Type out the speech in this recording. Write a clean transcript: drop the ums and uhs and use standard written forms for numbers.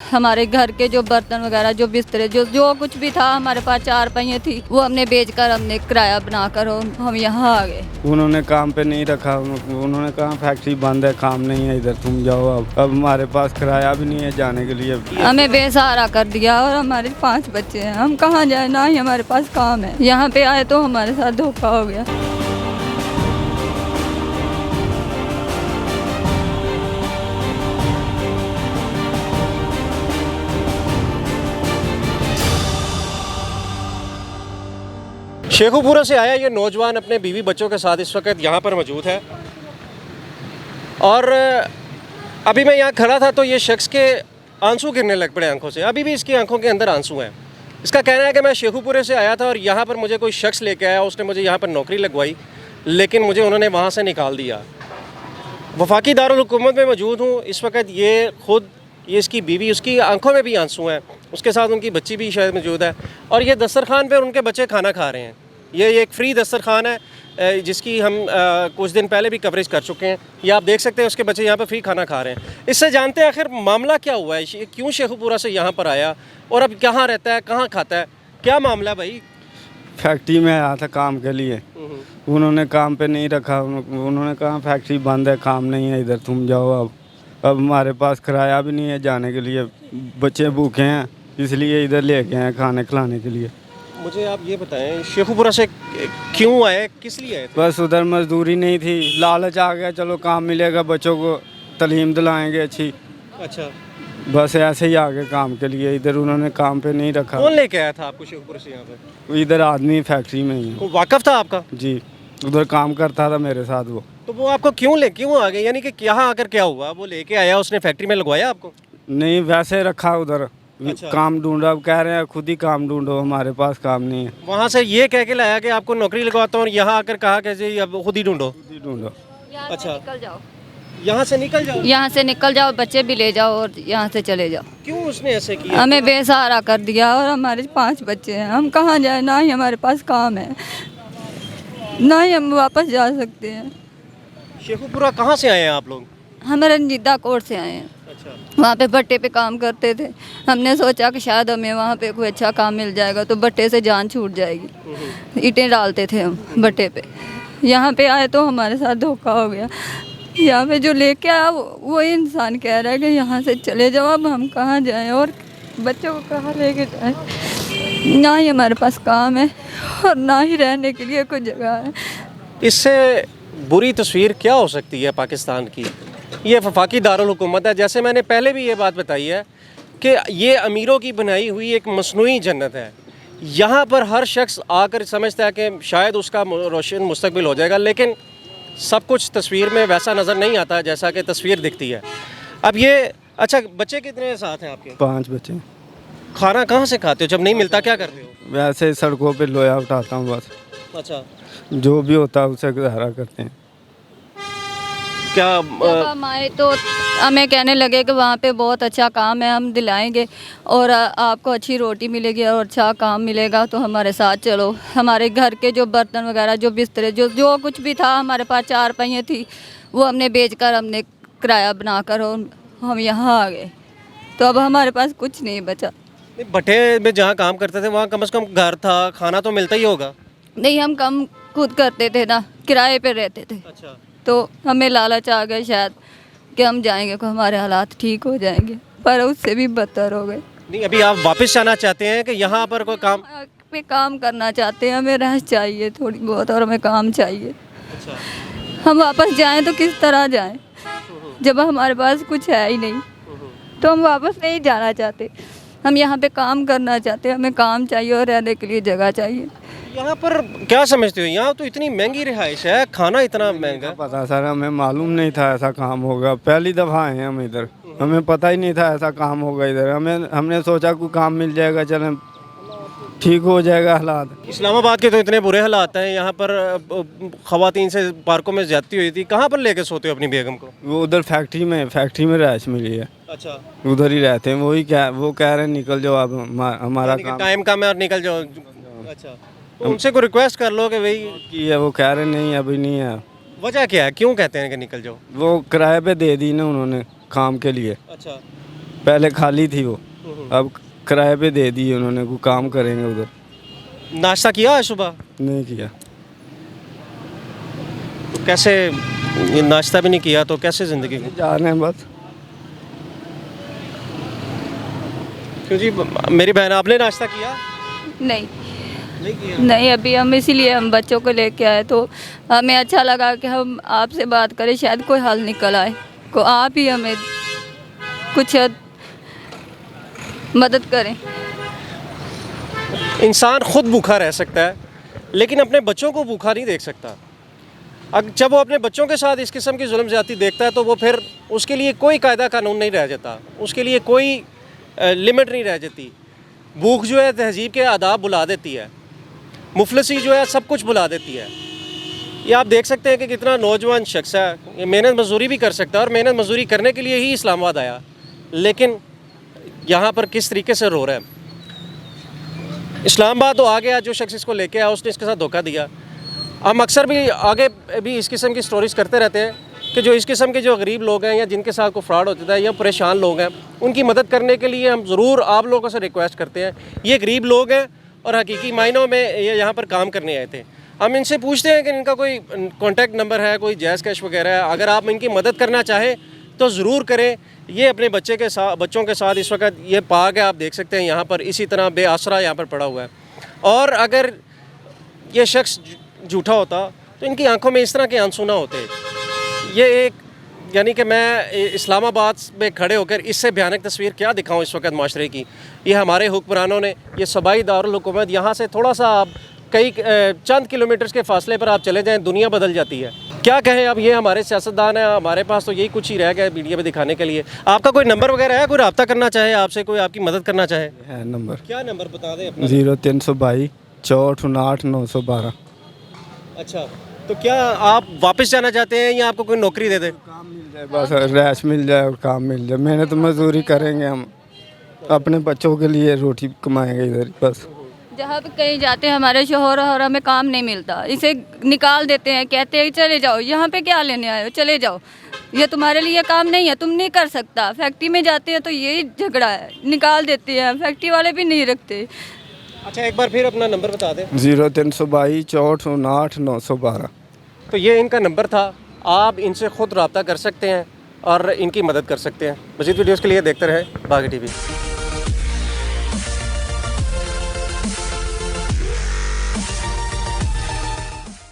हमारे घर के जो बर्तन वगैरह, जो बिस्तरे, जो कुछ भी था, हमारे पास 4 पहिए थी, वो हमने बेचकर हमने किराया बनाकर हम यहाँ आ गए। उन्होंने काम पे नहीं रखा, उन्होंने कहा फैक्ट्री बंद है, काम नहीं है इधर, तुम जाओ। अब हमारे पास किराया भी नहीं है जाने के लिए। हमें बेसहारा कर दिया और हमारे 5 बच्चे हैं, हम कहाँ जाए, ना ही हमारे पास काम है। यहाँ पे आए तो हमारे साथ धोखा हो गया। शेखुपुरा से आया ये नौजवान अपने बीवी बच्चों के साथ इस वक्त यहाँ पर मौजूद है और अभी मैं यहाँ खड़ा था तो ये शख्स के आंसू गिरने लग पड़े आंखों से। अभी भी इसकी आंखों के अंदर आंसू हैं। इसका कहना है कि मैं शेखुपुरे से आया था और यहाँ पर मुझे कोई शख्स लेके आया, उसने मुझे यहाँ पर नौकरी लगवाई, लेकिन मुझे उन्होंने वहाँ से निकाल दिया। वफाकी दारुल हुकूमत में मौजूद हूँ इस वक्त। ये खुद, ये इसकी बीवी, उसकी आंखों में भी आंसू हैं, उसके साथ उनकी बच्ची भी शायद मौजूद है और ये दस्तरखान पर उनके बच्चे खाना खा रहे हैं। ये एक फ्री दस्तरखान है जिसकी हम कुछ दिन पहले भी कवरेज कर चुके हैं। ये आप देख सकते हैं, उसके बच्चे यहाँ पर फ्री खाना खा रहे हैं। इससे जानते हैं आखिर मामला क्या हुआ है, क्यों शेखुपुरा से यहाँ पर आया और अब कहाँ रहता है, कहाँ खाता है, क्या मामला भाई? फैक्ट्री में आया था काम के लिए, उन्होंने काम पे नहीं रखा, उन्होंने कहा फैक्ट्री बंद है, काम नहीं है इधर, तुम जाओ। अब हमारे पास किराया भी नहीं है जाने के लिए, बच्चे भूखे हैं, इसलिए इधर लेके आए खाने खिलाने के लिए। मुझे आप ये बताएं, शेखुपुरा से क्यों आए, किस लिए आए थे? बस उधर मजदूरी नहीं थी, लालच आ गया, चलो काम मिलेगा, बच्चों को तालीम दिलाएंगे अच्छी। अच्छा, बस ऐसे ही आ गए काम के लिए। इधर उन्होंने काम पे नहीं रखा। कौन लेके आया था आपको शेखुपुरा से यहाँ पे? इधर आदमी फैक्ट्री में ही है। वो वाकफ था आपका? जी, उधर काम करता था मेरे साथ वो। तो वो आपको क्यों आ गए, यानी कि यहाँ आकर क्या हुआ? वो लेके आया, उसने फैक्ट्री में लगवाया आपको? नहीं, वैसे रखा उधर। अच्छा। काम ढूंढा, अब कह रहे हैं खुद ही काम ढूंढो, हमारे पास काम नहीं है। वहाँ से ये कह के लाया कि आपको नौकरी लगवाता हूँ और यहाँ आकर कहा कि जी अब खुद ही ढूंढो। खुद ही ढूंढो। अच्छा। निकल जाओ, यहाँ से निकल जाओ। यहाँ से निकल जाओ, बच्चे भी ले जाओ और यहाँ से चले जाओ। क्यों उसने ऐसे किया? हमें बेसहारा कर दिया और हमारे 5 बच्चे हैं, हम कहाँ जाए, ना ही हमारे पास काम है, ना ही हम वापस जा सकते हैं। शेखुपुरा कहाँ से आए हैं आप लोग? हम रंजीता कोट से आए हैं। अच्छा। वहाँ पे भट्टे पे काम करते थे, हमने सोचा कि शायद हमें वहाँ पे कोई अच्छा काम मिल जाएगा तो भट्टे से जान छूट जाएगी। ईंटें डालते थे हम भट्टे पे। यहाँ पे आए तो हमारे साथ धोखा हो गया। यहाँ पे जो लेके आया वो इंसान कह रहा है कि यहाँ से चले जाओ, अब हम कहाँ जाएं और बच्चों को कहाँ लेके जाएं। ना ही हमारे पास काम है और ना ही रहने के लिए कोई जगह है। इससे बुरी तस्वीर क्या हो सकती है पाकिस्तान की? ये वफाकी दारुल हुकूमत है। जैसे मैंने पहले भी ये बात बताई है कि ये अमीरों की बनाई हुई एक मसनूई जन्नत है। यहाँ पर हर शख्स आकर समझता है कि शायद उसका रोशन मुस्तकबिल हो जाएगा, लेकिन सब कुछ तस्वीर में वैसा नज़र नहीं आता जैसा कि तस्वीर दिखती है। अब ये, अच्छा, बच्चे कितने साथ हैं आपके? 5 बच्चे। खाना कहाँ से खाते हो? जब नहीं मिलता क्या करते हो? वैसे सड़कों पे लोया उठाता हूँ बस, अच्छा, जो भी होता है उसे गुजारा करते हैं। क्या जब हम आए तो हमें कहने लगे कि वहाँ पे बहुत अच्छा काम है, हम दिलाएंगे और आपको अच्छी रोटी मिलेगी और अच्छा काम मिलेगा, तो हमारे साथ चलो। हमारे घर के जो बर्तन वगैरह, जो बिस्तरे, जो कुछ भी था, हमारे पास 4 पहिए थी, वो हमने बेचकर हमने किराया बनाकर हम यहाँ आ गए। तो अब हमारे पास कुछ नहीं बचा। भट्टे में जहाँ काम करते थे वहाँ कम से कम घर था, खाना तो मिलता ही होगा। नहीं, हम कम खुद करते थे ना, किराए पे रहते थे। अच्छा। तो हमें लालच आ गया शायद कि हम जाएंगे तो हमारे हालात ठीक हो जाएंगे, पर उससे भी बदतर हो गए। नहीं, अभी आप वापस जाना चाहते हैं कि यहाँ पर कोई काम? पे काम करना चाहते हैं, हमें रह चाहिए थोड़ी बहुत और हमें काम चाहिए। अच्छा। हम वापस जाएं तो किस तरह जाएं जब हमारे पास कुछ है ही नहीं। तो हम वापस नहीं जाना चाहते, हम यहाँ पे काम करना चाहते हैं, हमें काम चाहिए और रहने के लिए जगह चाहिए। यहाँ पर क्या समझते हो? यहाँ तो इतनी महंगी रिहाइश है, खाना इतना महंगा। पता सर, हमें मालूम नहीं था ऐसा काम होगा, पहली दफ़ा आए हैं हम इधर, हमें पता ही नहीं था ऐसा काम होगा इधर। हमने सोचा कोई काम मिल जाएगा, चलें ठीक हो जाएगा हालात। इस्लामाबाद के तो इतने बुरे हालात हैं। यहाँ पर ख़वातीन से पार्कों में ज्यादती हुई थी। कहाँ पर लेके सोते हो अपनी बेगम को? वो उधर फैक्ट्री में रहायश मिली है। अच्छा। उधर ही रहते हैं, वो कह रहे हैं निकल जाओ, अब हमारा काम टाइम कम है और निकल जाओ। अच्छा, तो उनसे कोई रिक्वेस्ट कर लो कि भाई की है, वो कह रहे नहीं अभी नहीं है। वजह क्या है, क्यों कहते हैं कि निकल जाओ? वो किराए पे दे दी ना उन्होंने काम के लिए। अच्छा। पहले खाली थी वो, अब किराए पे दे दी उन्होंने, वो काम करेंगे उधर। नाश्ता किया आज सुबह? नहीं किया। तो कैसे, ये नाश्ता भी नहीं किया तो कैसे ज़िंदगी? जा रहे हैं बस। क्यों जी, मेरी बहन आपने नाश्ता किया? नहीं नहीं किया। नहीं, अभी हम इसीलिए हम बच्चों को लेके आए, तो हमें अच्छा लगा कि हम आपसे बात करें, शायद कोई हल निकल आए, को आप ही हमें कुछ मदद करें। इंसान खुद भूखा रह सकता है लेकिन अपने बच्चों को भूखा नहीं देख सकता। जब वो अपने बच्चों के साथ इस किस्म की जुल्म ज़्यादती देखता है तो वो फिर उसके लिए कोई कायदा कानून नहीं रह जाता, उसके लिए कोई लिमिट नहीं रह जाती। भूख जो है तहजीब के आदाब बुला देती है, मुफलसी जो है सब कुछ बुला देती है। ये आप देख सकते हैं कि कितना नौजवान शख्स है, ये मेहनत मजदूरी भी कर सकता है और मेहनत मजदूरी करने के लिए ही इस्लामाबाद आया, लेकिन यहाँ पर किस तरीके से रो रहा है। इस्लामाबाद तो आ गया, जो शख्स इसको लेके आया उसने इसके साथ धोखा दिया। हम अक्सर भी आगे भी इस किस्म की स्टोरीज़ करते रहते हैं कि जो इस किस्म के जो गरीब लोग हैं या जिनके साथ कोई फ्रॉड होता है या परेशान लोग हैं, उनकी मदद करने के लिए हम ज़रूर आप लोगों से रिक्वेस्ट करते हैं। ये गरीब लोग हैं और हकीकी मायनों में ये यहाँ पर काम करने आए थे। हम इनसे पूछते हैं कि इनका कोई कॉन्टैक्ट नंबर है, कोई जायज़ कैश वगैरह है, अगर आप इनकी मदद करना चाहें तो ज़रूर करें। ये अपने बच्चों के साथ इस वक्त ये पार्क है, आप देख सकते हैं यहाँ पर इसी तरह बेआसरा यहाँ पर पड़ा हुआ है। और अगर ये शख्स झूठा होता तो इनकी आंखों में इस तरह के आंसू ना होते। ये एक यानी कि मैं इस्लामाबाद में खड़े होकर इससे भयानक तस्वीर क्या दिखाऊं इस वक्त माशरे की। ये हमारे हुक्मरानों ने, ये सूबाई दारुल हुकूमत, यहाँ से थोड़ा सा आप कई चंद किलोमीटर्स के फासले पर आप चले जाएं, दुनिया बदल जाती है। क्या कहें अब, ये हमारे सियासतदान हैं, हमारे पास तो यही कुछ ही रह गया मीडिया में दिखाने के लिए। आपका कोई नंबर वगैरह है, कोई रब्ता करना चाहे आपसे, कोई आपकी मदद करना चाहे? है नंबर। क्या नंबर बता दें अपना? 0322 64 912। अच्छा, तो क्या आप वापस जाना चाहते हैं या आपको कोई नौकरी दे दे? काम मिल जाए बस, रैश मिल जाए और काम मिल जाए। मेहनत मजदूरी करेंगे हम, अपने बच्चों के लिए रोटी कमाएंगे इधर बस। जहाँ पे कहीं जाते हैं हमारे शोहर और हमें काम नहीं मिलता, इसे निकाल देते हैं, कहते हैं चले जाओ, यहाँ पे क्या लेने आए हो, चले जाओ, ये तुम्हारे लिए काम नहीं है, तुम नहीं कर सकता। फैक्ट्री में जाते हैं तो यही झगड़ा है, निकाल देते हैं, फैक्ट्री वाले भी नहीं रखते। अच्छा, एक बार फिर अपना नंबर बता दें। 0322 64 912। तो ये इनका नंबर था, आप इनसे ख़ुद रब्ता कर सकते हैं और इनकी मदद कर सकते हैं। मज़ीद वीडियोज़ के लिए देखते रहें बागी टीवी।